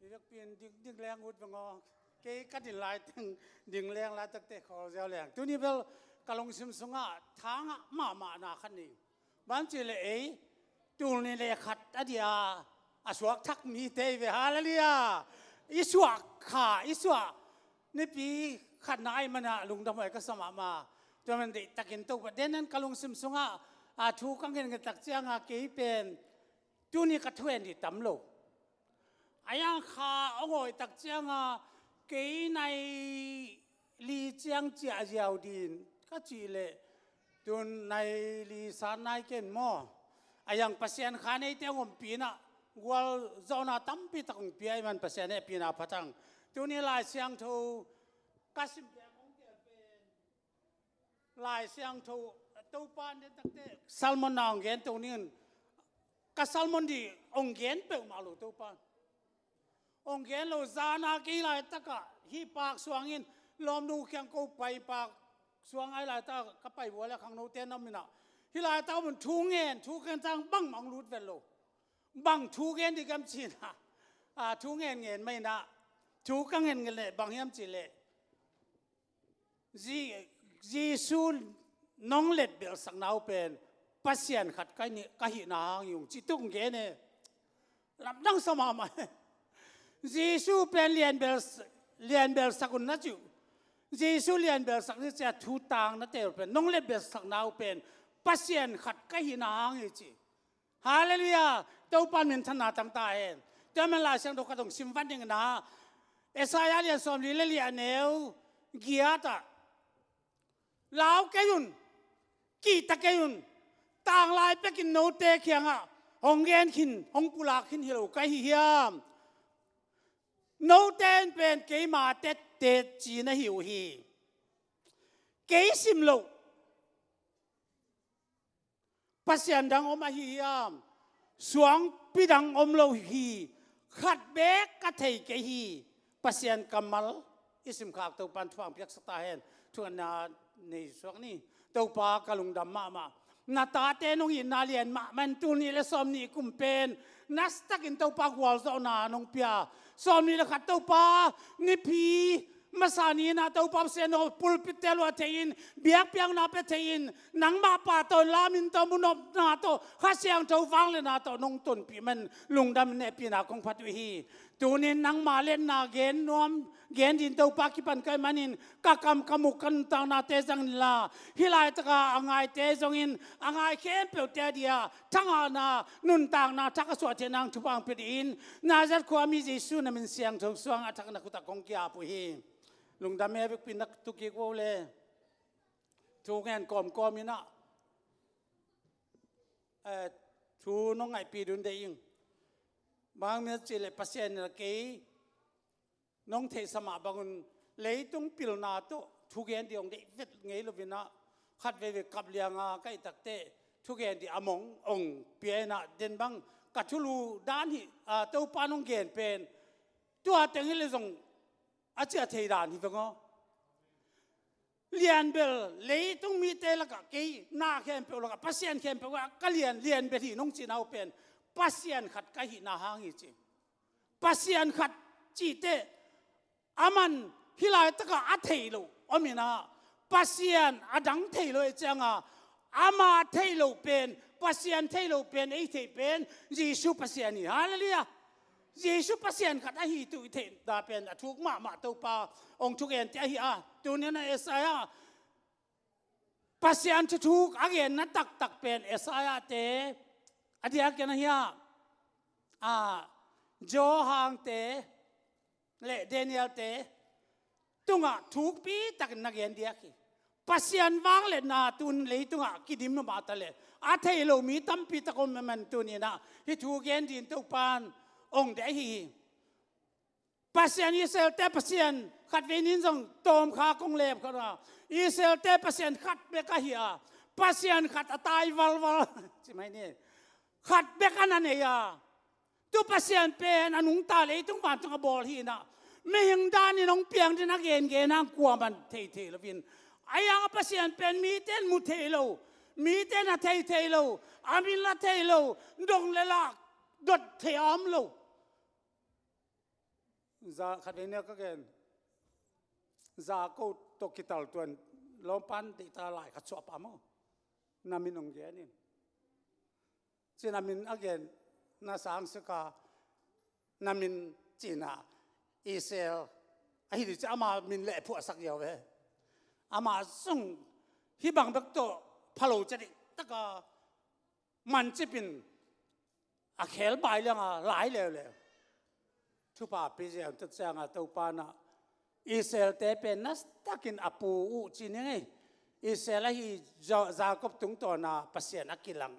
ที่เปลี่ยนดิ่งแรงอุดบังอเกยกัดดิ่งลายตั้งดิ่งแรงลายตั้งแต่ขอเจ้าแรงตัวนี้เป็นกะลงซิมซุงะทางมาหนาขันนี้บ้านจีเลเอตูนี่เลยขัดอดีอาสวกทักมีเตยเวหาละเลียอิสวกขาอิสวกนี่ปีขัดนายมันอะลุงทำไมก็สมัครมาจนมันได้ตักกินตัวประเด็นนั้นกะลงซิมซุงะถูกกังเงินกันตักเจ้างเกยเป็นตัวนี้กระทวนที่ตำโลอายังข้าเอาไว้ตักเจ้างเกยในลีเจียงเจียเจียวดินก็จีเลจนในลีสานในเกณฑ์หม้ออายังปัสยานข้าในเตียงผมปีน่ะวัวเจ้าหน้าตั้มปีตังปีไอ้มันปัสยานเนี่ยปีน่ะพัทังตัวนี้ลายเสียงทูกัสิมเดียมองเดียเป็นลายเสียงทูตัวปานเด็ดตั้งแต่ซัลมอนนองเกนตัวนี้กัซัลมอนดีองเกนเปิลมาลูตัวปานองเกนเราจานากีลายตะกะฮีปากสวงอินลมนูเคียงกูไปปากสวงไอ้ลายตาก็ไปวัวแล้วข้างโน้ตเต้นน้ำมินะฮีลายตามันทูเงินจังบังมังรูดเวลโลบังทูเงินที่กำจีนะทูเงินไม่นะทูกังเงินเลยบังยำจีเลยJesuน้องเล็ดเบลสังนาวเป็นปัสยานขัดกันนี่ก็หินางอยู่จิตุงเกนเนี่ยลำดังสมามาJesu เป็นเลียนเบลสักุนนะจูJesuเลียนเบลสักนี่จะทูตางนะเตลเป็นน้องเล็ดเบลสักนาวเป็นปัสยานขัดกันหินางอยู่จีฮาเลลูยาเต้าปันมินธนาตั้งตาเองแต่เมื่อไรเสียงตัวกระตุ้งซิมฟันยังนะเอสายาเลียนสอมลีเลียนเนวเกียร์ตาลาวเกยุนกีตะเกยุนต่างลายไปกินโนเตเคียงอ่ะหงเงินขินหงปุลาขินฮิโรไกฮิยามโนเตนเป็นเกยมาเตจีนะหิวฮีเกยสิมโลปัสยันดังอมฮิยามสวงปิดังอมโลฮีขัดเบกกะเทยเกฮีปัสยันกัมมัลอิสิมขากตัวปันทวงเปียกสตาเฮนทวนนาในช่วงนี้ตัวปากลุงดำมานาตาเตนงอินนาเลียนมามันตูนี่และสอมนี่กุมเป็นนัสตักอินตัวปากวอลโซนานงเปียสอมนี่และขัดตัวปานิพีมาสานีนาตัวปาเซโนปุลปิเตลวเทียนเบียกเปียงนาเปเทียนนังมาปาตอนลามินตัวมุนบนาตัวข้าเสียงตัวฟังเลยนาตัวนงตุนปีมันลุงดำเนี่ยปีนาของพัดวิฮีตัวนี้นังมาเล่นนาเกนนวมเกนดินตัวปากิปันไกมันินกะกำกมุกันตางนาเตจังนิลาฮิลายตะกาอ่างไอเตจงอินอ่างไอเข้มเปียวเตเดียทั้งอานานุนต่างนาทักสวดเทนังทุบังเปดินนาจัดความมีเยซูนั่นเป็นเสียงถูกสวงอัตถนักตะกงกีอาปุฮีลุงดำเมบิกปินักตุกิโกเลถูกเงินกอมมินะถูน้องไอปีดุนเดียงบางเมื่อจิเลปัสเซนเกยน้องเทสมาบางคนเลยต้องปิลนาโตทุกเงินเดียงเด็กเวทเงยลวินะขัดเวกับเลียงใกล้ตักเตทุกเงินที่อมงองเปียนะเดินบังกัดทุลูด้านที่ตัวปานองเงินเป็นตัวเต็งเลยส่งอาจจะเทดานที่ตรงเลียนเบลเลยต้องมีเตละกะกี่นาเข้มเปล่ากับปัสยันเข้มเปล่าก็เลียนเบที่น้องจีนเอาเป็นปัสยันขัดก็หินาหางอีจีปัสยันขัดจีเตอามันฮิลายตะกะอัฐเทโลอมินาปัสยันอดังเทโลเจงอามาเทโลเป็นปัสยันเทโลเป็นไอเทเป็นยิสุปัสยันนี่ฮาเลลูยาเยซูปัสยันขัดอาหิตุอิเทนดาเป็นทุกมาตัวปาองทุกเอ็นที่อาหิตัวนี้นะเอสายาปัสยันจะทุกอาเกนนัดตักเป็นเอสายาเตอดียกันนะเฮียโจฮังเตเลเดนิเอลเตตุงทุกปีตักนักเอ็นเดียกีปัสยันวางเลนาตุนเลยตุงกิดิมนุมาตะเลอาเทโลมีตั้มปีตะกมมันตัวนี้นะที่ทุกเอ็นดินตัวปานองเดียฮีปัสยันอิสราเอลเตปัสยันขัดเวนินจงตอมขากงเล็บกันว่าอิสราเอลเตปัสยันขัดเบกะฮีปัสยันขัดตายวัลใช่ไหมเนี่ยขัดเบกะนันเฮียตัวปัสยันเป็นอนุงตาเลยต้องบานต้องกบอลฮีนะไม่เห็นด้านนี่น้องเปียงที่นักเกณฑ์นั่งกลัวมันเทละวินไอ้ยังปัสยันเป็นมีเต้นมุเทโลมีเต้นเทโลอามิลาเทโลดงเลลักดดเทอมโล za khat ne ka gen za ko to kital tuan lom pan ti ta lai khat so pa mo namin ong ge ni chinamin again na sang se ka namin china Israel ai di ama min le phu sak yaw ve ama sung hi bang bek to phalo chari taka man chipin a khel bai lang a lai le le thu pa pi je ta chang a to pa na Israel te pen nas takin apu u chi ne ngai Israel hi Jacob tung to na pasien akilang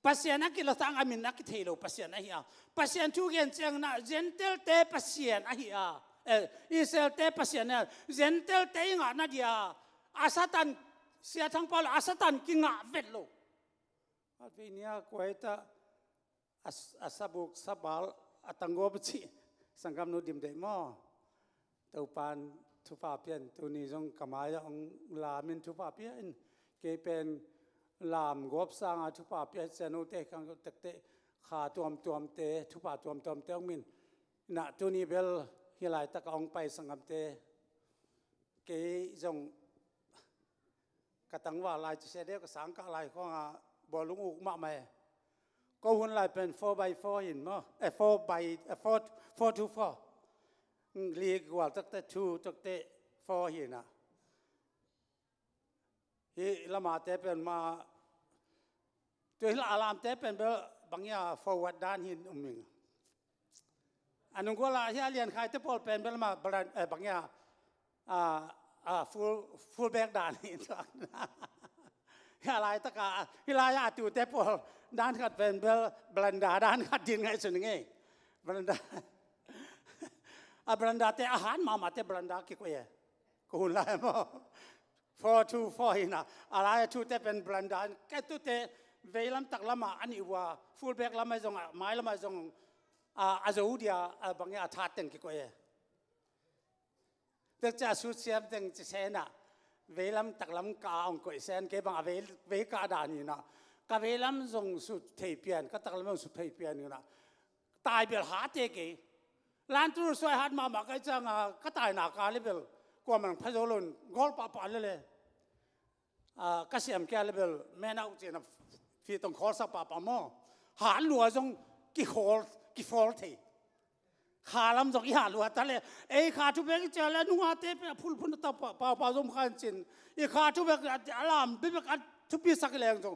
pasien akilo tang amin akithelo pasien a hi a pasien thu gen chang na gentle te pasien a hi a Israel te pasien na gentle te nga na dia asatan sia thang pal asatan kinga vetlo avinia koita asabuk sabal atango bchi sangam no dim de mo tau pan thu pa pian tu ni jong kamaya ong lamin thu pa pian ke pen lam gop sang a thu pa pian chanu te kang tek te kha tuam te thu pa tuam te ong min na tu ni bel hilai tak ong pai sangam te ke jong katang wa lai se de ka sang ka lai ko nga bolung uk ma mai ko hun lai pen 4x4 hin mo 4 to 4 ลีกว่าตักแต่2ตักแต่4หินะฮีละมาแต่เป็นมาตัวละอารามแต่เป็นเบลบางอย่าง forward ด้านหินมิงอันนู้นก็ละที่เรียนใครแต่พอเป็นเบลมาบางอย่างfull back ด้านหินตัวที่อะไรตะกาที่ลายอาตูแต่พอด้านขัดเป็นเบลบลันดาด้านขัดดินไงส่วนนี้บลันดาบลันดาแต่อาหารมาแต่บลันดากี่กว่ากูหุ่นไรมั้ง4 to 4หินะอะไรทูแต่เป็นบลันดาแค่ตัวแต่เวลาตักละมาอันนี้ว่าฟูลแบ็กละไม่จงไม้ละไม่จงอาจูเดียบางอย่างทัดเต็งกี่กว่าเด็กจะสุดเสียบเต็งจะเซน่ะเวลาตักละกาองกุยเซนเก็บบางเวกาดานี่นะก็เวลาจงสุดเทียเปียนก็ตักละสุดเทียเปียนนี่นะตายเบลหาเตกี่ล้านตัวสวยหัดมาก็จังก็ตายหนักการเลยเบลกว่ามันพะโจลุนกอลปะเลยก็เสียมแก่เลยเบลแม่น่าอุจจาระที่ต้องขอสับปะหม้อหาลัวจงกี่ฟอลทีขาลำจงกี่หาลัวแต่เลยขาทุบเบกเจอแล้วนัวเตะพุ่นตะปะจงขันจินขาทุบเบกลามเบกทุบปีสักแรงจง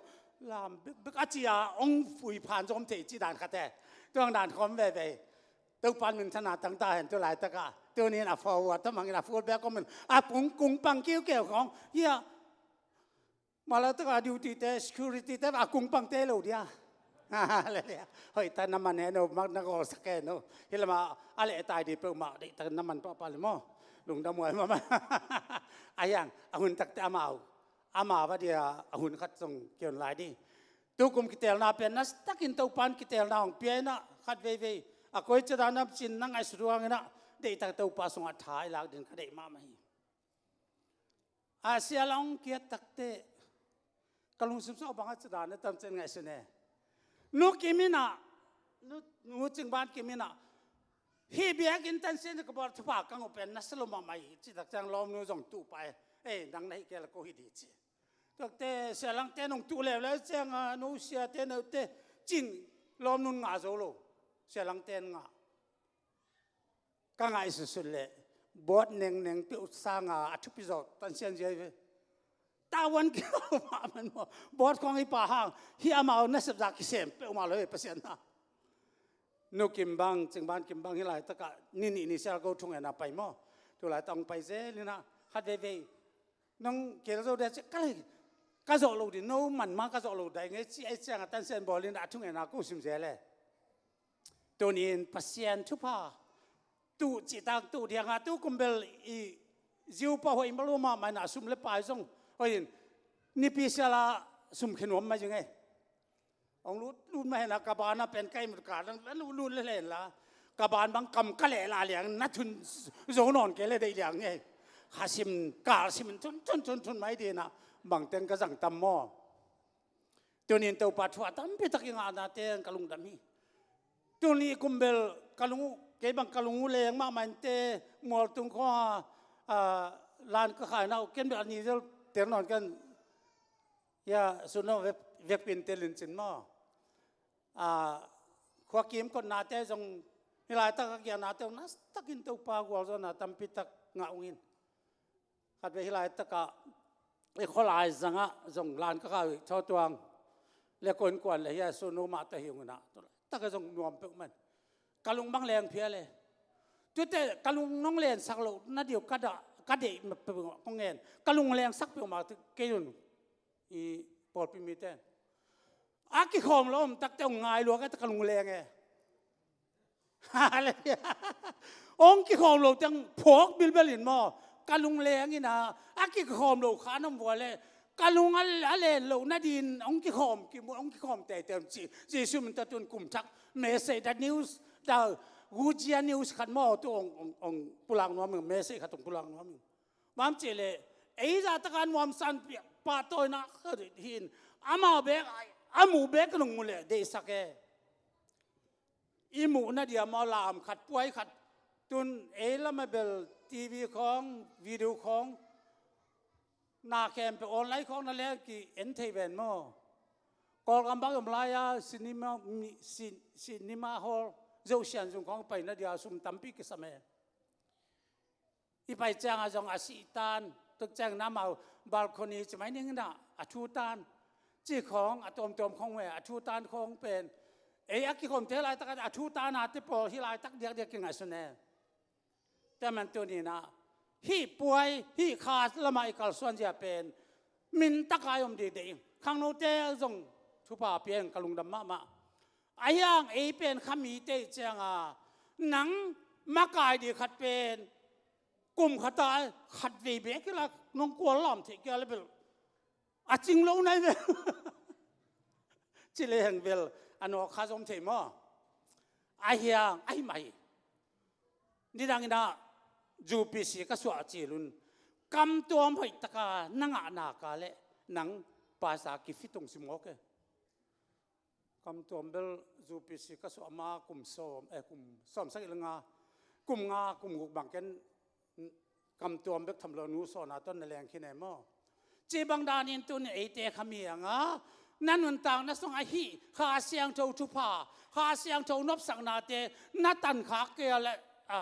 ลามเบกจีอาองฟุยผ่านจงเตะจีด่านขัดแต่ตัวด่านคอมเว่ตัวปันมันถนัดตั้งตาเห็นตัวหลายตะกาตัวนี้นะฟอร์เวิร์ดถ้ามันนะฟูลแบ็กก็มันกุ้งปังเกี่ยวของเฮียมาแล้วตะกาดิวตี้เตะ security เตะกุ้งปังเตะเลยเดียอะไรเนี่ยเฮ้ยแต่น้ำมันเนี่ยเรามักนักออกสแกนเนาะเห็นมาอะไรตายดีเปิดมาดิแต่น้ำมันปะเลยมั้งลุงดำมวยมาอะไรอย่างหุ่นตักแต่อามาว่าเดียหุ่นขัดส่งเกี่ยวหลายดิตัวกลุ่มกิเตลนาเป็นนัสตักินตัวปันกิเตลนาของเปียนะขัดเว่ยก็จะได้นับจินนั่งไอ้สุดวางนะเด็กตั้งตัวปัสสาวะถ่ายหลักเดินก็ได้มาไหมอาเซียลองเกียรตักเตะกลุ่มสุดท้ายบางจะได้นะตามเจนไงสิเนี่ยนุกิมินะนุจึงบ้านกิมินะฮีเบียกินตันเซนก็บอกทุกภาคกังเป็นนัสลมาไม่จิตจังลมนุจงตู้ไปดังในแกละก็ฮิดีจีตักเตะเสียหลังเตะนงตู้แล้วจังนุเสียเตะนุเตะจินลมนุงอาโจโลเสียหลังเต้นงาก็ง่ายสุดๆเลยบอดเน่งที่อุตสาหะอัจฉริยะตันเชียนเจย์ตาวันเกี่ยวมามันบอดของไอ้ป่าห้างที่อามาเอาเนสบจากกิเซมเปอมาเลยเปอร์เซ็นต์นะนุกิมบังจึงบ้านกิมบังที่ไรตะกะนี่เสียก็ทุ่งเงินไปมั้งตัวไรต้องไปเสียเลยนะฮัดเว่ยน้องเกล้าเราเด็กก็เลยก็จะเราดิโน้มันมากก็จะเราได้ไงไอ้เจ้าตันเชียนบอลเลยนะทุ่งเงินกูสิมเสียเลยตัวนี้พัศยันทุพาตู้จิตตักตู้เดียงาตู้กุมเบลอีจิวป้าหัวอิมบลูมาไม่น่าสุ่มเล็บไปส่งเฮ้ยนี่พิเศษละสุ่มขนมมาจังไงองรุ่นไม่เห็นละกบาลน่ะเป็นไก่หมดการแล้วรุ่นเล่นละกบาลบางกำกะเล่ลาเหลียงนัดทุนโจนอนเกลได้เหลียงไงหาซิมกาซิมทุนไม่ดีนะบางเต็งก็สั่งตำหม้อตัวนี้ตัวปัดหัวตั้มพิทักยังอาณาเต็งกะลุงดำมีตัวนี้กุมเบลกะลุงเก cái bằng cả lùng lên mà mình tê mua tung khoa lan cái khai nào cái việc này rồi tiếng nói cái ya số nó việc pin tê lên trên mà khoa kiếm con nát tê trong hiện tại ta cái nát tê nó tắc in tàu pa qua rồi nát tam pít tắc ngạo in hạt về hiện tại ta cả cái khó lại rằng á trong lan cái khai cho tuang le kon quan le ya số nó mà ta hiểu na ta cái trong nuông bự mình cả lùng băng leng phía leจุดแต่กะลุงน้องเล่นสักโลน่าเดียวกะเดมาเป็นของเงินกะลุงแรงสักเปียวมาเกยุนอีปอดพิมิเตนอากิคอมล้มตักเจ้าง่ายหลวงก็ตะกะลุงแรงไงอะไรองกิคอมโลจังพกบิลเบลินมอกะลุงแรงนี่นะอากิคอมโลขาน้ำวัวเลยกะลุงอะไรโลน่าดินองกิคอมกิมองกิคอมแต่เต็มจีซูมันจะตุนกลุ่มชักเมสเซจนิวส์ดาวกูเจียนิวส์ขันหม้อตัวองปุลังน้อมึงเมสเซขัดตรงปุลังน้อมึงมั่มเจเลไอ้จากตะการมั่มสันเปียปาตัวนักหินอามาเบกอามูเบกลงมุเลยเดสักเออีมูน่ะเดียมาลามขัดป่วยขัดตุนเอละมาเบลทีวีของวิดีโอของนาแคมไปออนไลน์ของนั่นแหละกี่เอ็นทีเวนมั่วกอลกำบังกำลายซินิมาฮอลเจ้าเชียนจงของไปนั่นเดียวสุ่มตั้มปีกสมัยอีไปแจ้งอาจงอาศิตานตึกแจ้งน้ำเอาบาลคอนีจะไม่นิ่งนะอาชูตานจีของอาตอมของแหวอาชูตานของเป็นเอ้ยกิคมเท่าไรตักอาชูตานอาติปอที่ไรตักเดียกยังไงสุนัยแต่มันตัวนี้นะฮีป่วยฮีขาดละไม่กัลส่วนจะเป็นมินตักอายมดีเองข้างโน้ตเจ้าจงทุบาเพียงกลุงดำมาไอ้ยังไอ้เป็นขมีเตจงหนังมากายดีขัดเป็นกลุ่มขัดตายขัดวีเบกละน้องกลัวล้อมที่แกเลยเป็นจริงแล้วไงเวลจิเลงเวลอันนั้นข้าสมเทมอไอ้ยังไอ้ไม่นี่ดังนะจูปีสีก็สวดจีรุนกำตัวไม่ตะกานังอาณากาเละหนังภาษากิฟิตงสิมอกคำตัวเบลจูปิสิก็สวมากุมซ้อมกุมซ้อมสักเรื่องกุมกุมกุบังกันคำตัวเบลทำเราหนูสอนต้นในแรงขี้ไหนมั่วจีบังดานินตัวนี้ไอเตะขมีอย่างนั่นมันต่างนั่นส่งไอฮีข้าเสียงเจ้าทุพาข้าเสียงเจ้านบสังนาเตนัดตันขาเกลและ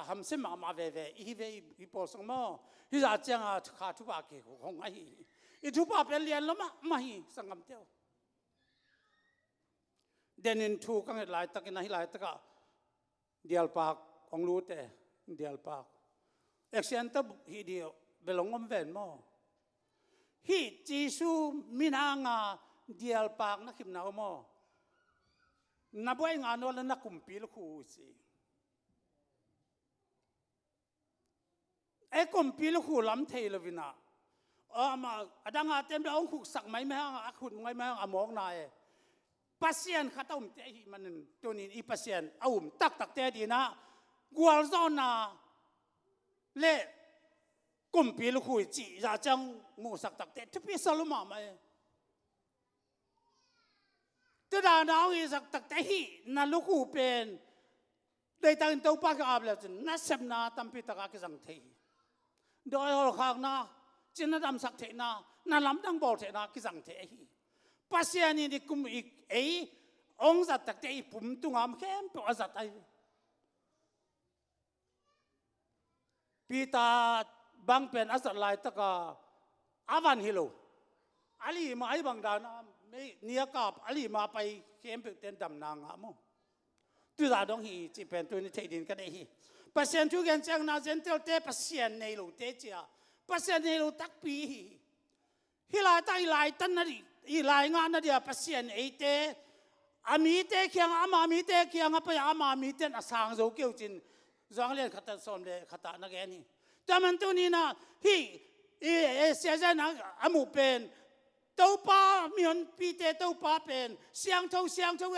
ทำเสมาเวอีเวอีปอสังมั่วที่จะเจ้าข้าทุพาเกของไอฮีอีทุพาเป็นเรียนแล้วมาฮีสังคำเจ้าเดนินทูกังหลายตะกินหลายตะกะเดียลปากองรู้แต่เดียลปากเอ็กเซนต์ฮีเดียวเบลงอมเวนมอฮีจีซูมินางาเดียลปากนักขิมนาวมอนับไว้งานวันนักกุมปีลคูสิไอ้กุมปีลคูล้ำเทลวินามาดังอาเต็มแล้วองขุกสักไหมไม่ฮะอาขุดไหมไม่ฮะอมองนายปัสยานข้าตุ้มเตะมันตัวนี้อีปัสยานเอาตักเตะดีนะกัวซอนาเล่กุมปีลูกคุยจีจะจังมูสักตักเตะทุกปีสลุมาไหมแต่ดานเอาอีสักตักเตะฮีนั่นลูกคุเป็นได้ตั้งตัวปากอาบแล้วจนนัดเสมนาตั้มปีตะกากิสังเทโดยหัวข้างนะจินนัดดำสักเทนะนั่นลำดังบอกเทนะกิสังเทฮีปัสยานี่ดิคุมอีกองค์สัตว์แต่อีปุ่มตุงามเข้มตัวสัตว์ไอปีตาบางเป็นอาสัตว์ลายตะกาอาวันฮิโลอาลีมาไอ้บางดานะไม่เนียกับอาลีมาไปเข้มเป็นเต็นดำนางอะมั้งตัวดาดงฮีจีเป็นตัวนี้เทดินกันได้ฮีปัสยาทุกอย่างจังนาเจนเตลเตปัสยาในโลเตเจียปัสยาในโลตักปีฮิลายตายลายตันนาดีอีหลายงานนั่นเดียปัสยานไอเตอามีเตเคียงอามามีเตเคียงไปอามามีเตอาสางโจเกี่ยวจินจางเลียนขัดสอนเลยขัดนักแกนี่แต่มันตัวนี้นะฮีเสียใจนะอามูเป็นตัวป้ามีคนปีเตตัวป้าเป็นเสียงเท่า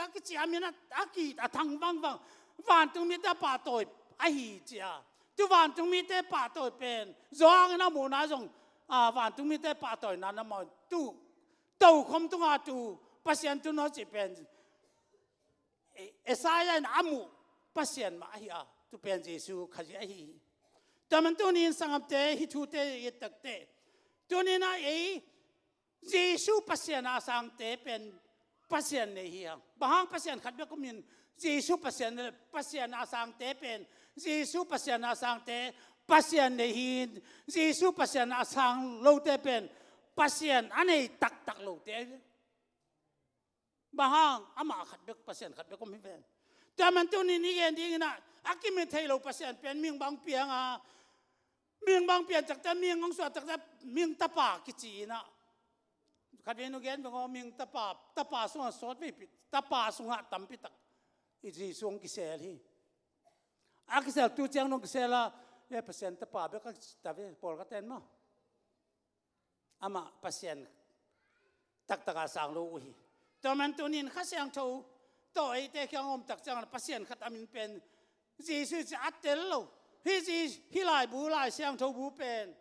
อากิจิอามีนะอากิอาทังวังวันตรงมีแต่ป่าตัวไอฮีเจียตัววันตรงมีแต่ป่าตัวเป็นจางนะหมูนะจงวันตรงมีแต่ป่าตัวนั้นนะมันตัวคมตัวตัวปัสยันตัวน้อยจะเป็นสายอามูปัสยันมาเฮียต tu pen Jesu khaji a hi taman tu nin sangam te hi thu te tak te tu ni na Jesu pasien asang te pen pasien ne hi bahang pasien khat be ko min Jesu pasien asang te pen Jesu pasien asang te pasien ne hi Jesu pasien asang lo te pen pasien anei tak lo te bahang ama khat be pasien khat be ko mi pen taman tu ni gen ding na akimin thai lo pasien pen ming bang piang ming bang pian chak ta ming ngong so tak ta ming tapa ki chi na khat ve nu gen bang ming tapa so sot ve pi tapa sunga tam pi tak i ji sung ki sel hi akisel tu chang nong ki sela ye pasien tapa be ka ta ve pol ka ten ma ama pasien tak sang lo hi to man tu nin kha sang tho to ai te kyang om tak chang pasien khat amin pen Jesu cha atel lo hi lai bu lai sang tho bu pen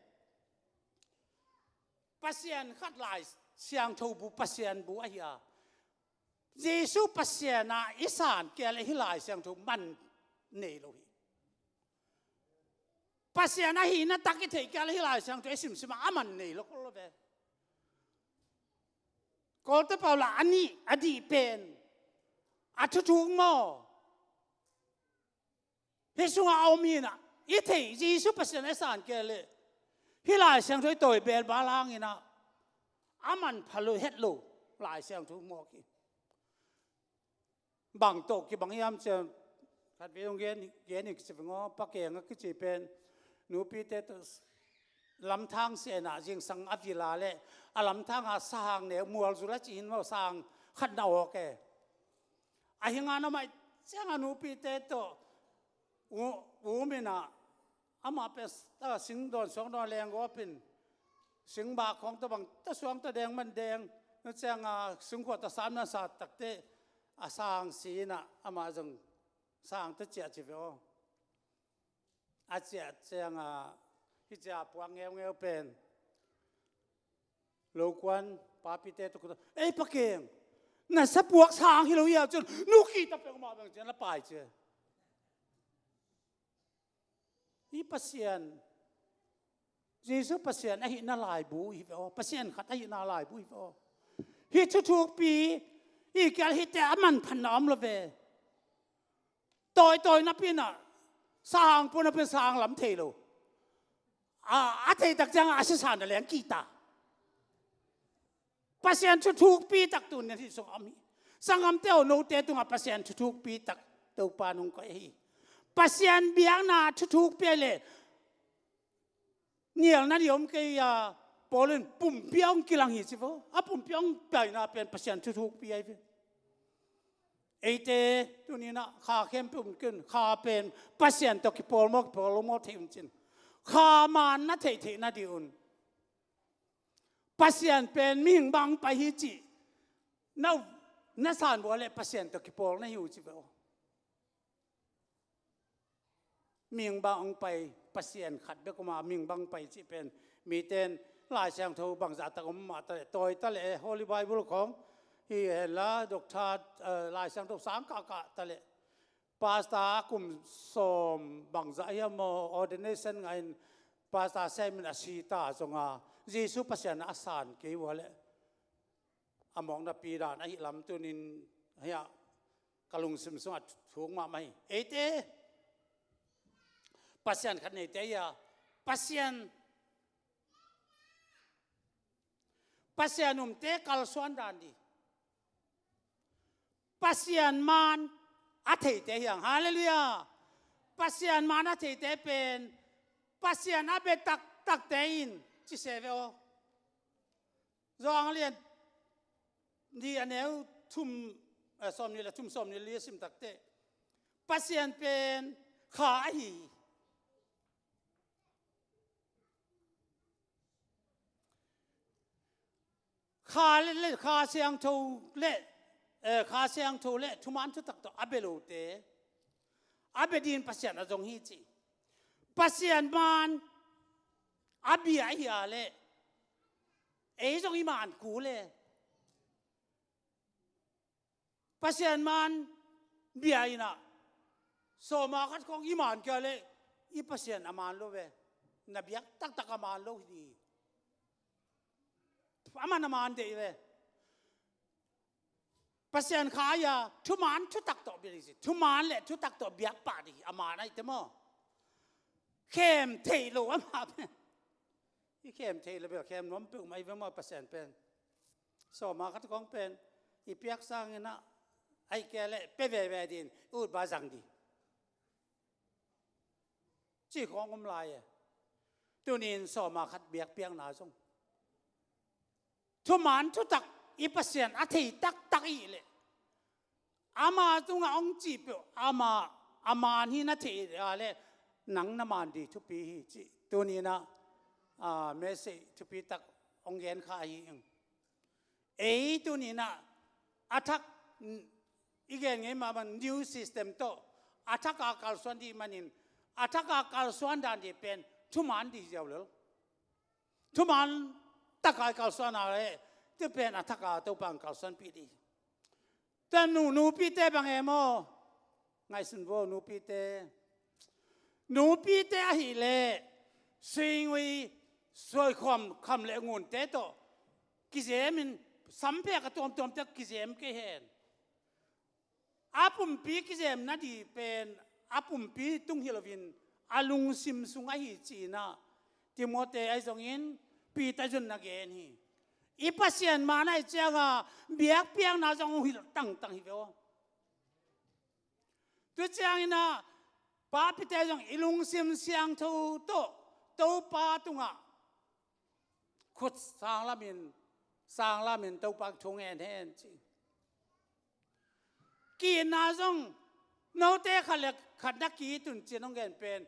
pasien khat lai sang tho bu pasien bu a ya Jesu pasien na isan ke le hi lai sang tho man nei lo hi pasien na hi na tak ki thei ke le hi lai sang tho sim aman nei lo ko lo be ko te paula ani adi pen atu tu ngo he sunga au mi na i thei Jesu pasien isan ke le hi lai sang tho toi bel ba lang ina aman phalo het lo lai sang tho mo ki bang to ki bang yam che khat ve ong gen ni se ngo pa ke nga ki chi pen nu pi te to lam thang se na jing sang avila le alam thang a sang ne mual zula chi hin mo sang khat na o ke a hinga na mai chang anu pi te to u me na ama pe ta sing don song don leng go pin sing ba khong ta bang ta suang ta deng man deng na chang a sing kho ta sam na sa tak te a sang si na ama jong sang ta chia chi ve o a chia chang a hi cha puang ngeu pen lo kwan pa pi te to ko ei pa keng na sa puak sang hi lo ya chun nu ki ta pe ma bang chen la pai che hi pasien Jesu pasien a hi na lai bu hi o pasien khat a hi na lai bu hi o hi thu pi i kal hi te aman phan nom lo ve toi na pi na sang pu na pen sang lam thei lo a thei tak chang a se san da leng ki ta pasien thu pi tak tu ne hi so ami sangam te o no te tu nga pasien thu pi tak to pa nong ko hi pasien biang na thu pi le niel na diom ke ya polen pum piang kilang hi chivo a pum piang pai na pen pasien thu pi ai ve eite tu ni na kha khem pum kun kha pen pasien to ki pol mo thim chin kha man na thei na di un pasien pen ming bang pa hi chi na san bo le pasien to ki pol na hiu chi bo ming bang pai pasien khat be ko ma ming bang pai chi pen mi ten lai sang tho bang za ta ko ma ta toi ta le holy bible khom hi la doctor lai sang tho sang ka ta le pasta kum som bang za ya mo ordination ngain pasta semin asita zonga Jesu pasien asan ke wale among na pi dan ai lam tunin haya kalung sim so thung ma mai ete pasien khat nei te ya pasien te kal suan dan di pasien man a thei te yang hallelujah pasien man a thei te pen pasien a be tak te in chi se ve o zong lian di aneu thum som ni la thum som ni li sim tak te pasien pen kha hi kha le kha siang tho le kha siang tho le thuman thu tak to abelo te abedin pasien a jong hi chi pasien man abia hi ale ei jong i man ku le pasien man bia ina โซมาคัดของอิมานเกเลยอีเปอร์เซ็นต์อามันโลเวนบียกตักอามันโลดีอามันอามันเดียวเปอร์เซ็นต์ขายาทุมันทุตักต่อเบียสิทุมันแหละทุตักต่อบียกป่าดีอามันไอ้เต็มเข้มเทโลอามันอีเข้มเทโลเบลเข้มน้ำเปลือกไม่เว้นมาเปอร์เซ็นต์เป็นโซมาคัดของเป็นอีเปียกสร้างนะไอ้แกเลยเป๊ะเวดินอูดบาจังดีจีของอมลายตัวนี้สอมาคัดเบียกเปียงนาจงทุมันทุตักอีเปอร์เซ็นต์อาทิตตักอีเลยอามาตรงองจีบอามานี่นาทีอะไรหนังน้ำมันดีทุกปีจีตัวนี้นะเมสซี่ทุกปีตักองเงินขายเองตัวนี้นะอาทักอีกอย่างไงมามัน new system โตอาทักอาการส่วนดีมันนี่อาทักอาการส่วนดันดีเป็นทุมันดีเจ้าเลยทุมันตักอาการส่วนอะไรที่เป็นอาทักอาตัวบางการส่วนปีดีแต่หนูปีเต้บางเอโมไงสุนโวหนูปีเต้หิเลสิ่งวิสวยคำเลี้ยงเงินเต้โตกิเจมินสัมเพกตัวจะกิเจมก็เห็นอาปุ่มปีกิเจมนั่นดีเป็นอาปุ่มปีตุ้งฮิโลวินอาลุงซิมซุงไอฮิจีน่ะที่โมเตไอซงอินปีตาจุนนักเอ็นฮีอีปัสยันมาในเจ้าเบียกเปียงน่าจงฮิลตั้งฮิเวอตัวเจ้าอินะป้าพิเตจงอีลุงซิมเสียงทูโตป้าตุงอ่ะขุดสร้างละมินตัวปากทงเอ็นจีกีน่าจงโนเตขัดนักกีตุนจินองเงินเป็น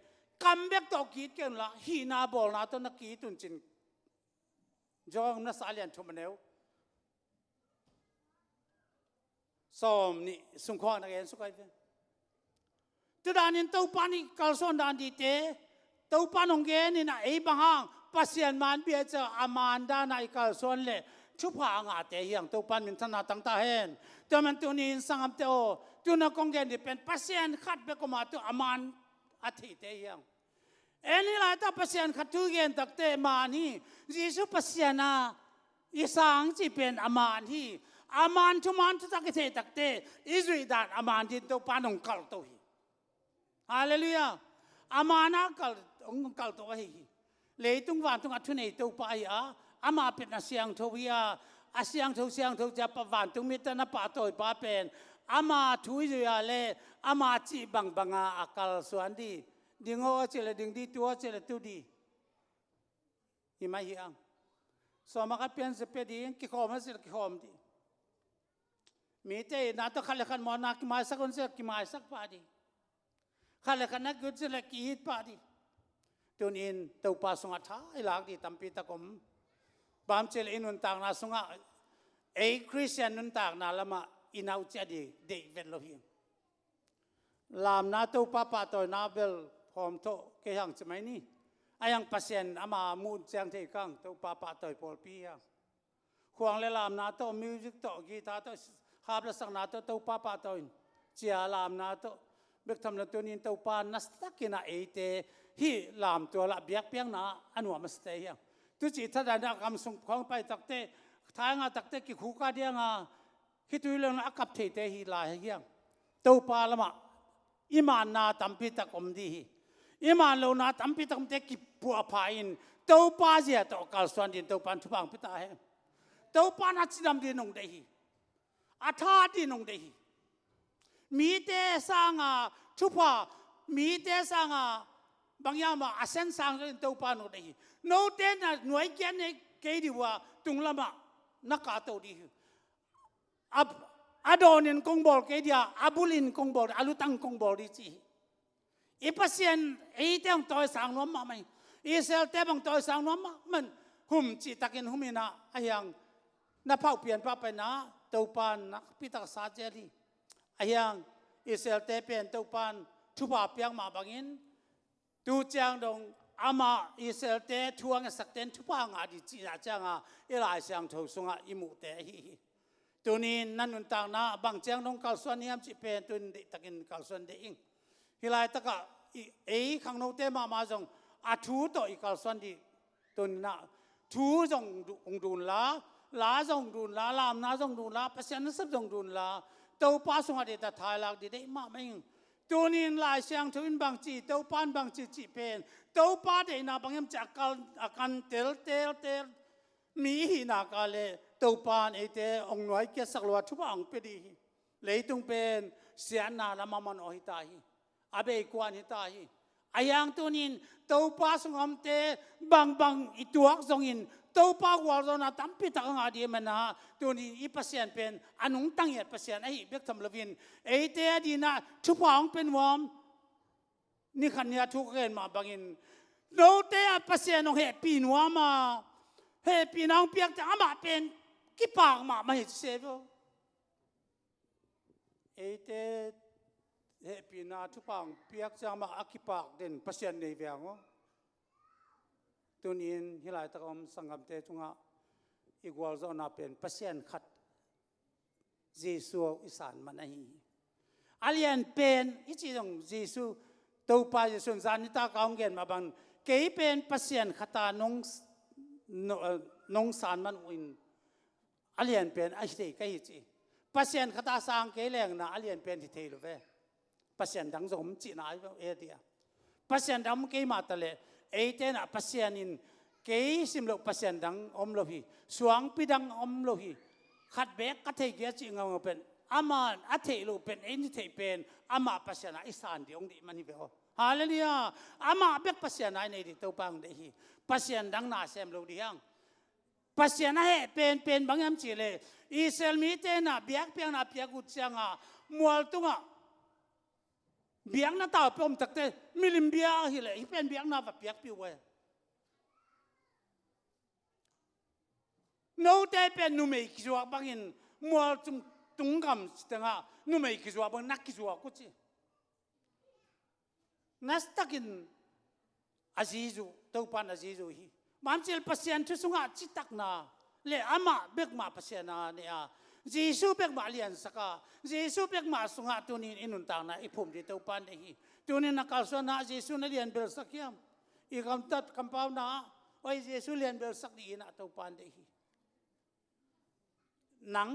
กำเบกตอกีเกินละฮีนาบอลนาตัวนักกีตุนจินจองนักสาเลียนทุมันเอวสมนี่สุขวนักเอ็นสุขไอเป็นตัวดานินตัวปานี่กัลซอนดานดีเตตัวปานองเงินนี่นะไอ้บางฮังปัสยันมันเบียเจออามันดานไอ้กัลซอนเล่ชุบหางอาเตยังตัวปานมินธนาตั้งตาเห็นตัวมันตัวนี้สังคมเตโอตัวนักองเงินที่เป็นปัสยันขัดเบกมาตัวอามันอาทิตย์เตยังเอ็นี่แหละถ้าปัสยันขัดทุกเงินตักเตมานี่ยิสุปัสยันอีสังจีเป็นอามันที่อามันทุมันทุกตักเตอิสราเอลอามันที่ตัวปานองกัลตัวฮีฮาเลลูยาอามานะองกัลตัวฮีเลยตุงวันตุงอัตุเนยตัวไปอามาเป็นอาเซียงทวีอาเซียงทจะปวันตุงมิตรนับปะตัวป้าเป็นอามาทุยอยู่อะไรอามาจีบังอากัลส่วนดีดิ่งหัวเจริญดิ่งดีตัวเจริญตัวดีหิมะหิอังสมัครเป็นสเปดีกิขอมสิกิขอมดีมีเจน่าต้องขัดขันมอนักกิมาสักคนเสียกิมาสักปาดีขัดขันนักกุศลกิฮิตปาดีตัวนี้ตัวป้าสงฆ์ท้ายหลักดีตั้มปีตะกมบางเจริญนุนต่างนาสงฆ์คริสเตียนนุนต่างนาละมาอินเอาเจดีเด็กเวลโลหิมลามนาตัวป้าตัวนาเบลพร้อมโตเกี่ยงจะไม่นี่ไอ้ยังปัสยันอามามูนเสียงเทกังตัวป้าตัวพอลปียังควงเลลามนาตัวมิวสิกตัวกีตาร์ตัวฮาบลสังนาตัวป้าตัวเจียลามนาตัวเบกทำแล้วตัวนี้ตัวป้านัสตักินาเอเตฮีลามตัวละเบียกเปียงนาอันว่ามัสเตยังตุจิตถ้าได้คำส่งของไปตักเตท้ายงาตักเตกิคู่กันเดียงคิดดูเรื่องอักขับเทเตฮีลายเฮียงตัวป้าละมาอิมานนาตั้มพิตะกมดีอิมานโลนาตั้มพิตะกมเตกิปัวพายินตัวป้าเสียตัวกัลสวนดินตัวปันทุบังพิตาเฮตัวป้านัดสิดำดินงเดฮีอาทาดินงเดฮีมีเตสังทุพามีเตสังบางอย่างมาอาเซนสังตัวป้านงเดฮีโนเตน่ะหน่วยเกียนเกดีว่าตุงละมานักตัวดีอาโดนินคงบอกเกดียอาบุลินคงบอกอาลุตังคงบอกดีจีอีปัสยันไอ้เจ้าตัวสังนวมมาไหมอีเซลเต้บังตัวสังนวมมามันหุ่มจีตักินหุ่มินะไอ้ยังนับเผาเปลี่ยนป้าไปนะตัวปานนักพิทักษ์ซาเจลีไอ้ยังอีเซลเต้เป็นตัวปานทุบอาเปียงมาบางอินดูจางดงอามาอิสราเอลเตะทวงสักเต็นทุบางอาดิจีน่าจังอีหลายเสียงทูสงอิมุเตฮีตัวนี้นั่นนุนต่างนะบางเจ้าดงกัลส่วนนี้มจิเป็นตุนตะกินกัลส่วนเดอิง ฮิไลตะกะขังโนเตมาจงอาทูโตอีกาลสันดีตุนนะทูจงองดูนลาจงดูนลาลามนาจงดูนลาเปเซียนสับจงดูนลาเต้าป้าสงอาเดตทายลักดีได้มาไม่ยังตัวนี้ลายเสียงทวินบางจีเต้าป้านบางจีเป็นเต้าป้าเดน่าบางยามจากกันเตลมีหินากาเลเต้าป้านเตองหน่วยเกสักลวดทุบอังเปดีเลยตุงเป็นเสียนาละมามันอหิตาฮีอาเบกวนหิตาฮีอายังตัวนี้เต้าป้าสงอมเตบางอีตัวสงอินเต้าป้าวอลโซนาตั้มพิทักงาดีมันนะตัวนี้อีเปอร์เซ็นต์เป็นอนุตั้งเหตุเปอร์เซ็นต์ไอ้เบียกทำลวินเตดีนะทุบอังเป็นวอมนี่ขันยาทุกเรื่องมาบางอินโนเตเปอร์เซ็นต์ของเหตุปีนัวมาเหตุปีน้องเปียกจะอามาเป็นกี่ปากมาเหตุเสพเตเฮปีนาทุปังเปียกจะมาอักปากเด่นเปอร์เซ็นต์ในเวียงตัวนี้ฮิไลตะกอมสังกัมเตจุงะอีกวอลโซนาเป็นเปอร์เซ็นต์ขัดเยซูอิสานมันไออาเลียนเป็นอีจีตงเยซูตัวปาเยซูซานิตากองเกนมาบังเกยเป็นเปอร์เซ็นต์ขัดตานงสานมันวินอาเลียนเป็นไอเด็กไอจีเปอร์เซ็นต์ขัดตาสร้างเกยแรงนะอาเลียนเป็นที่เทลเวเปอร์เซ็นต์ดังสมจีน่าเดียเปอร์เซ็นต์ดังเกยมาตะเลเตน่ะเปอร์เซ็นต์นินเกยสิมโลเปอร์เซ็นต์ดังอมโลหีสวงปีดังอมโลหีขัดเบกกัดเทเกียจิงเอาเป็นอามันอัฐิโลเป็นเอ็นที่เทเป็นอามาเปอร์เซ็นต์อิสานดีองดีมันนี่เบลฮาเลลูยาอามาเบกเปอร์เซ็นต์ไหนในที่ตัวปังเดฮีเปอร์เซ็นต์ดังน่าเซมโลดียังเปอร์เซ็นต์นั้นเป็นบางอย่างจีเลยอิสราเอลมีเตน่ะเบียกเปียงน่ะเปียกุดเชียงอ่ะมัวตุงอ่ะเบียงน่ะตาเปิ่มตักเตมิลิมเบียฮิเลยอีเป็นเบียงน่ะแบบเบียกปิวเว้ยโน้ตเป็นนุ่มเอกจัวบางอินมัวตุงกำสตังอ่ะนุ่มเอกจัวบางนักจัวกุจินัสตักินอาซิจูตัวปันอาซิจูฮีมันเจลเปอร์เซ็นต์ที่สุงอาจิตักนาเลอามาเบกมาเปอร์เซ็นต์นาเนี่ยเยซูเบกมาเลียนสักเยซูเบกมาสุงอาตัวนี้อินุนต่างนะอีผมที่ตัวปันเดฮีตัวนี้นักการสอนนะเยซูนั่นเลียนเบลสักยังอีคำตัดคำเปล่านะว่าเยซูเลียนเบลสักดีนะตัวปันเดฮีหนัง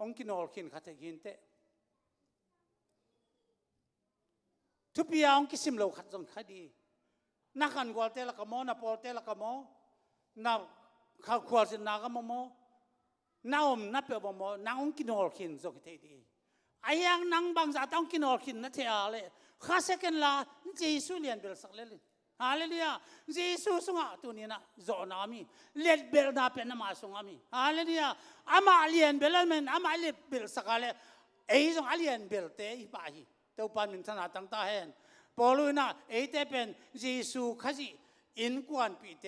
องกินอลขินขัดหินเตทุบยาองกิสิมโลขัดจงคดีนักการกวาลเตละกโมนับพอลเตละกโมนับข้าวขวดสินนากโมน้าอมนับเปบโมนังองกินอลขินจงเทดีไอ้ยังนังบางจากองกินอลขินนั่นเทอะไรข้าเสกันละเยซูเลียนเบลสักเลลิฮาเลลูยาเยซูสุงะตัวนี้นะจอนามีเลียนเบลนาเป็นนามาสุงะมีฮาเลลูยาอามาเลียนเบลมันอามาเลียนเบลสักเลไอ้จงเลียนเบลเตอีป่าฮีเต้าปันมินธนาตั้งตาเห็นพอรู้นะเตเป็นเยซูข้าจีอินกวนปีเต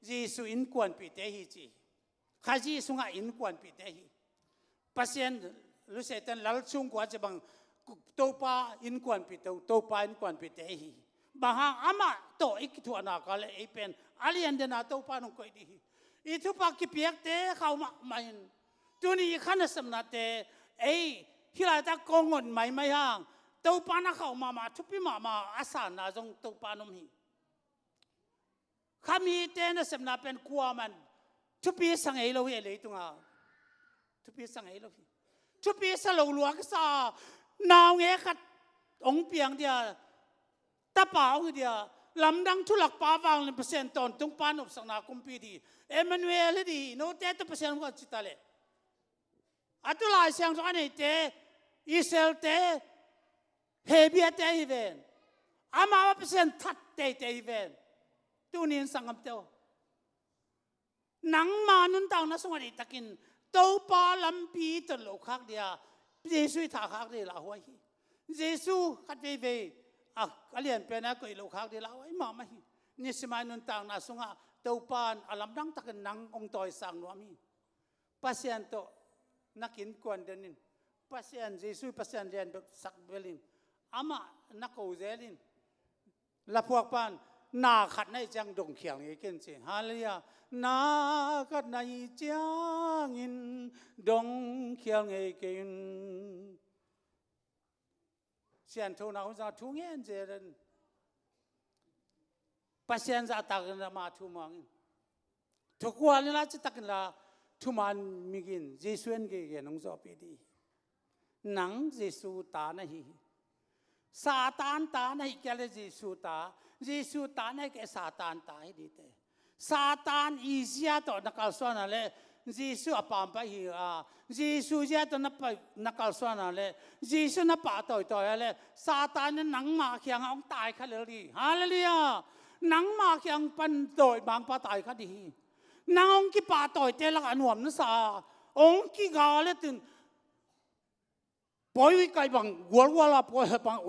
เยซูอินกวนปีเตฮีจีข้าจีสุงะอินกวนปีเตฮีปัสยันรู้สึกแต่ลัลซุงกว่าจะบังเต้าป้าอินกวนปีเต้าป้าอินกวนปีเตฮีบางอามาโตอีกตัวนักเลยเป็นอาลียนเดนาเต้าป้านงคอยดีอีทุปากิเปียกเตเขามาอินตัวนี้ขันสมนาเตฮิลาตากงเงินไม่ห่างเต้าปานะเขามาทุบปีมาอาสานาจงเต้าปานมฮีข้ามีเตนสมนาเป็นกัวมันทุบปีสังเอโลเอเลยตุงอ่ะทุบปีสังเอโลฮีทุบปีสโลลัวก็ซานาวเงขัดองเปียงเดียตาเปล่าเดียลำดังทุลักป้าวางเลยเปอร์เซ็นต์ตอนตุงปานอบสังนาคุมปีดีเอเมนูเอลดีโนเตตเปอร์เซ็นต์ก็จิตาเลอัตุลายเสียงสอนเตอิสราเอลเตเฮเบียเตอีเวนอามาว่าเปอร์เซ็นต์ทัดเตอีเวนตัวนี้สังกัมเตวหนังมานุนต่างนักสงฆ์ตะกินเต้าปาลัมปีตลกคักเดียเยซูถาคักเดียละหัวฮีเยซูคัดเวอาเลียนเป็นอะไรก็อีโลคักเดียละหัวฮีมาฮีนี่สมัยนุนต่างนักสงฆ์เต้าปานอาลัมดังตะกินหนังองต่อยสังนวมีเปอร์เซ็นต์โตนักกินกวนเดนินเปอร์เซ็นต์เยซูเปอร์เซ็นต์เรียนสักเวลินอามานักโอเซลินละพวกปานนาขัดในจังดงเขียงอีกเช่นฮาเลลูยานาขัดในจังอินดงเขียงอีกเช่นเสี sian thu na hunza thu ngen jeren pasien za takin ma thu mang thu kwa ni la chi takin la thu man migin Jesu en ge nong zo pe di nang Jesu ta na hi Satan ta na hi kya le Jesu ta na ke Satan ta hi di te Satan izia to nakal so na le Jesu apam pa hi Jesu ja to nakal so na le Jesu na pa to le Satan nang ma khyang ong tai kha le ri hallelujah nang ma khyang pan doi bang pa tai kha di nang ong ki pa toi te la anuam na sa ong ki ga le tin poi wi kai bang wal wala poi bang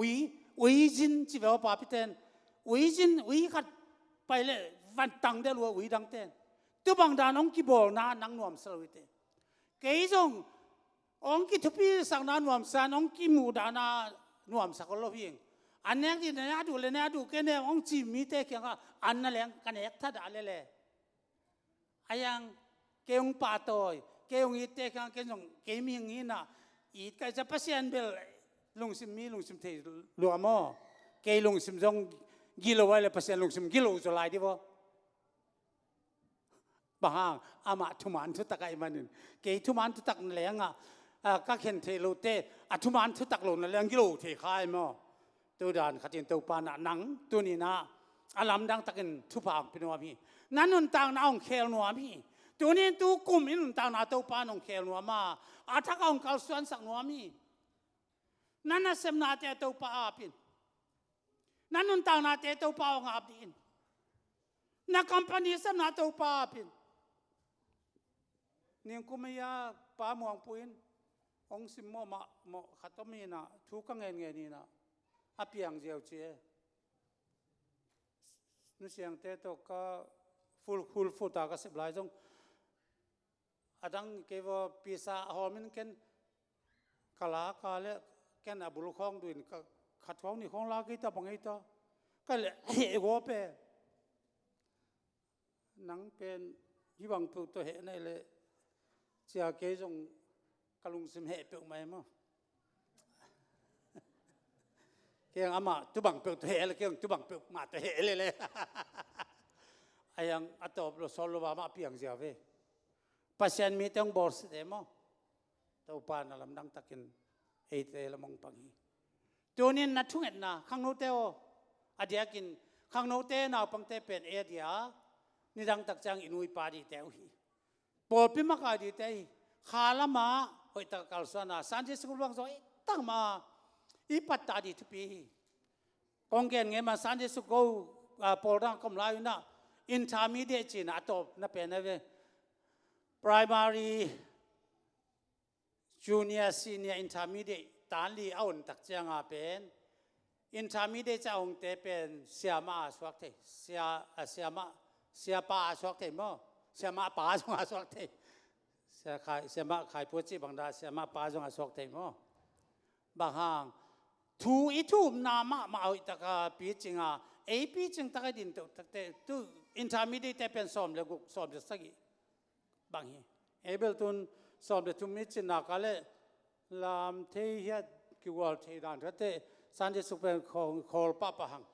wi jin chi ba pa pi ten wi jin wi khat pai le van tang de lo wi dang ten tu bang dan ong ki bol na nang nuam sa wi te ke jong ong ki thupi sang na nuam san ong ki mu da na nuam sa ko lo hieng an nek di na du le na du ke ne ong chi mi te kyang an na leng kan ek tha da le ayang keong patoy keong ite kang keong keming ina it ka sa pasien bel lungsim the luamo ke lungsim jong gilo wala pasien lungsim gilo so lai di bo bahang ama thuman thu takai manin ke thuman thu tak lenga ka khen the lo te athuman thu tak lo na leng gilo the khai mo tu dan khatin to pa na nang tu ni na alam dang takin thu phang pinwa mi nanun tang na ong khel nuam hi tu ni tu kum in tang na to pa nong khel nuam ma athak ong kal suan sak nuam hi nana sem na te to pa apin nanun tang na te to pa ong apin na company sem na to pa apin ning kumaya pa muang puin ong sim mo khatomi na thu ka ngen ni na apiang jeu che nu siang te to ka full ta ka sip lai jong adang ke wo pisa homin ken kala ka le ken abul khong duin ka khatwang ni khong la ki ta bangai ta ka le he go pe nang pen hi bang pu to he nei le chia ke jong kalung sim he pe mai mo ke ama tu bang pe to he le ke tu bang pe ma to he le ayang atop lo solo ba ma piang sia ve pasien mi tong bor se mo to pa na lam dang takin e te la mong pang hi tunin na thunget na khang no te o adia kin khang no te na pang te pen e dia ni dang tak chang inui pa di te hi por pi ma ka di te khala ma hoi ta kal sana san je sku bang zo tang ma i pat ta di thupi kong gen nge ma san je su go por dang kom lai na intermediate chi na top na pe na ve primary junior senior intermediate tan li aun tak changa pen intermediate cha ong te pen siama swak the sia pa swak the mo siama pa swak the siama khai po chi bang da siama pa swak the mo ba hang thu I thu na ma au ta ka pi chinga AP ching ta ka din to te tu intermediate te pen som le gu som de sagi bang hi able tun som de tu mi chin na ka le lam the ya ki wal the dan te san de su pen khol pa pa hang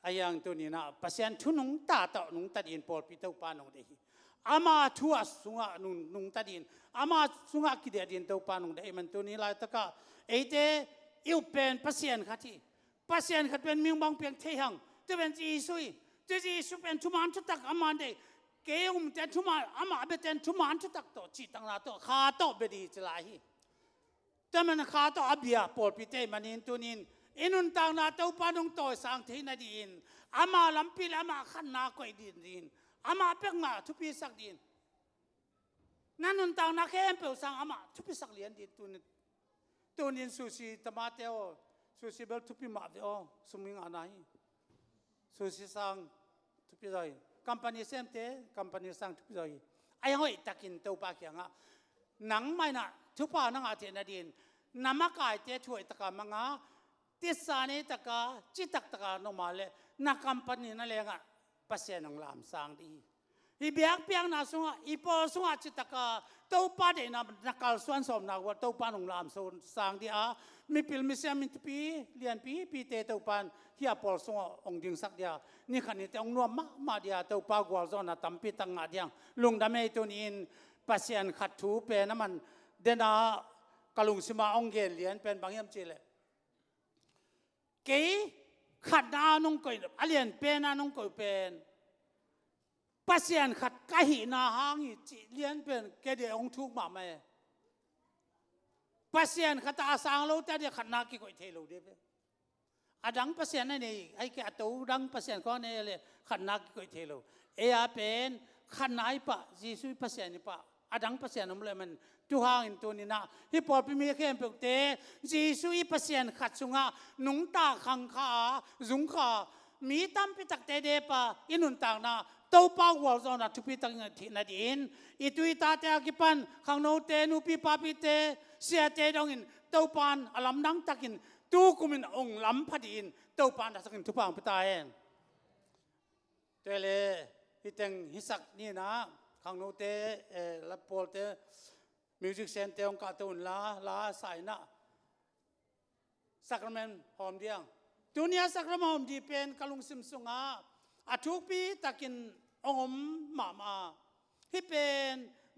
ayang tu ni na pasien thu nung ta nung ta din por pi to pa nong de hi ama thu asunga nung ta din ama sunga ki de din to pa nong de man tu ni la ta ka e te yêu pen pasien khati pasien khat pen ming bang piang the hang te ben ji su pen thu man thu tak ama de ke te thu ma ama be ten thu man thu tak to chi tang la to kha to be di chla hi te man kha to abia por pi te manin tunin inun tang na to pa nong to sang the na din ama lampil ama khan na ko din ama pek ma thu pi sak din nanun tang na khem pe sang ama thu pi sak lian di tunin sushi tamateo sushi bel thu pi ma de o suming anai sushi sang thu pi dai company sem te company sang thu pi dai ai hoi takin to pa kyanga nang mai na thu pa na nga te na din namakai te thui taka manga tisane taka chitak taka no male na company na lenga pasien ang lam sang di อีเบียกเปียงนาสุงอีปอสุงอาจิตกาเต้าป้าเดนับนักการส่วนสมนักว่าเต้าป้าหนุ่มลามโซนสางที่มีพิลมิเซียมินปีเลียนปีเตเต้าป้าเฮียปอลสุงองดิงสักเดียนี่ขันนี้แต่องนัวมาเดียเต้าป้ากวาลซอนตั้มปีตั้งงาเดียงลุงดำเมตุนินปัสยันขัดถูเป็นน้ำมันเดนากลุงสิมาองเกลเลียนเป็นบางยามเจเลเก๋ขัดนานุ่งก่อยอเลียนเป็นนานุ่งก่อยเป็นปัสยันขัดกะหินาหางจีเลียนเป็นแกเดียองทุกมาไหมปัสยันขัดอาสังโลแต่เดียขัดนากี่ก่อยเทโลเดียบอดังปัสยันนั่นเองไอ้แกตัวดังปัสยันก็เนี่ยเลยขัดนากี่ก่อยเทโลเป็นขัดนายปะจีซุยปัสยันนี่ปะอดังปัสยันนั่นเลยมันทุหางอินตัวนี้นะฮิปโปปิมีเข้มเปกเตจีซุยปัสยันขัดสุงะนุงตาขังขาจุงขามีตั้มไปตักเตเดปะอินุนต่างนะเต้าป้าวอลซอนทุพิตังที่นาดินอิตุยตาเตอากิปันขังโนเตนุปีปาปิเตเสียเตดองอินเต้าปานอลัมดังตักินตูกุมินองลำพัดินเต้าปานตักินทุพังพิตาเองเตเลฮิตังฮิสักนี่นะขังโนเตลับโพลเตมิวสิกเซนเตองกาตุนลาสายนะสักรเมนหอมเดียงตัวนี้สักรเมนหอมดีเป็นกะลุงซิมซุงอาทุกปีตักินองมมาที่เป็น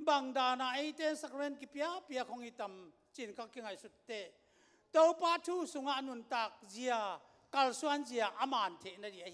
บางดานาไอเตนสักเรนกิเปียของอิตำจีนก็กินไอสุดเตเต้าปาทูสุงานุนตักเจียกัลสวนเจียอามันเทนดีไอ